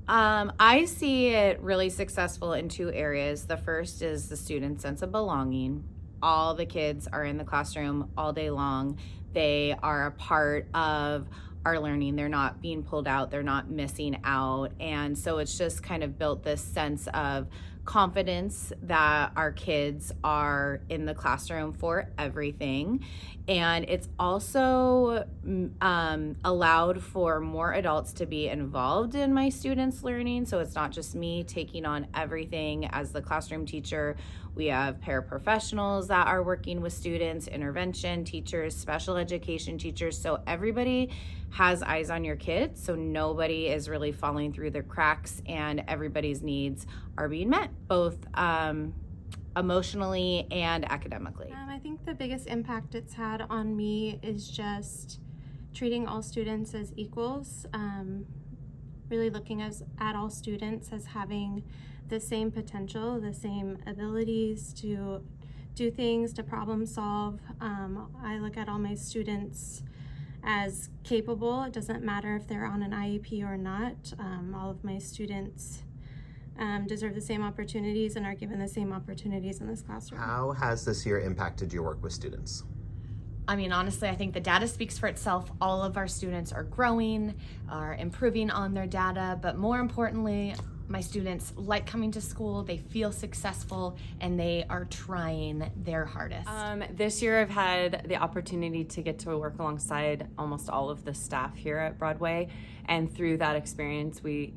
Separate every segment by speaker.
Speaker 1: I see it really successful in two areas. The first is the student's sense of belonging. All the kids are in the classroom all day long. They are a part of our learning. They're not being pulled out, they're not missing out. And so it's just kind of built this sense of confidence that our kids are in the classroom for everything. And it's also allowed for more adults to be involved in my students' learning. So it's not just me taking on everything as the classroom teacher. We have paraprofessionals that are working with students, intervention teachers, special education teachers. So everybody has eyes on your kids. So nobody is really falling through the cracks, and everybody's needs are being met, both emotionally and academically.
Speaker 2: I think the biggest impact it's had on me is just treating all students as equals, really looking at all students as having the same potential, the same abilities to do things, to problem solve. I look at all my students as capable. It doesn't matter if they're on an IEP or not. All of my students deserve the same opportunities and are given the same opportunities in this classroom.
Speaker 3: How has this year impacted your work with students?
Speaker 4: I mean, honestly, I think the data speaks for itself. All of our students are growing, are improving on their data, but more importantly, my students like coming to school, they feel successful, and they are trying their hardest.
Speaker 5: This year I've had the opportunity to get to work alongside almost all of the staff here at Broadway, and through that experience we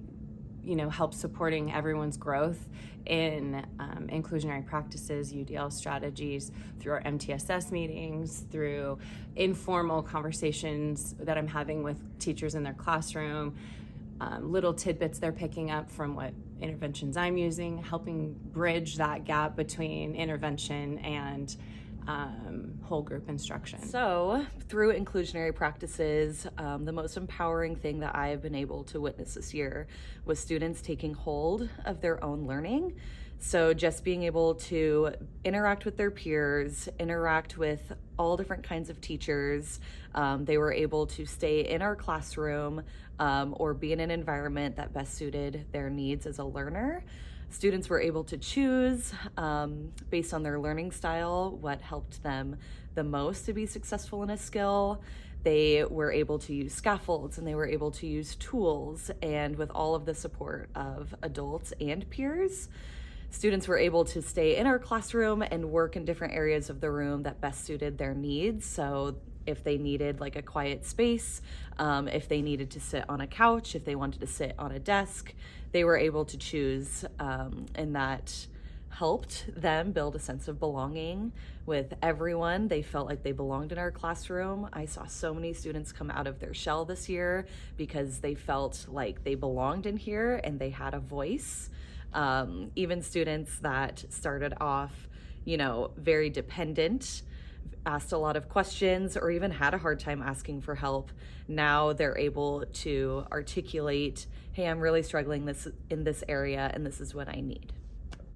Speaker 5: help supporting everyone's growth in inclusionary practices, UDL strategies, through our MTSS meetings, through informal conversations that I'm having with teachers in their classroom, little tidbits they're picking up from what interventions I'm using, helping bridge that gap between intervention and whole group instruction.
Speaker 6: So through inclusionary practices, the most empowering thing that I have been able to witness this year was students taking hold of their own learning. So just being able to interact with their peers, interact with all different kinds of teachers. They were able to stay in our classroom or be in an environment that best suited their needs as a learner. Students were able to choose, based on their learning style, what helped them the most to be successful in a skill. They were able to use scaffolds and they were able to use tools, and with all of the support of adults and peers, students were able to stay in our classroom and work in different areas of the room that best suited their needs. So if they needed like a quiet space, if they needed to sit on a couch, if they wanted to sit on a desk, they were able to choose, and that helped them build a sense of belonging with everyone. They felt like they belonged in our classroom. I saw so many students come out of their shell this year because they felt like they belonged in here and they had a voice. Even students that started off, very dependent, asked a lot of questions, or even had a hard time asking for help. Now they're able to articulate, hey, I'm really struggling in this area and this is what I need.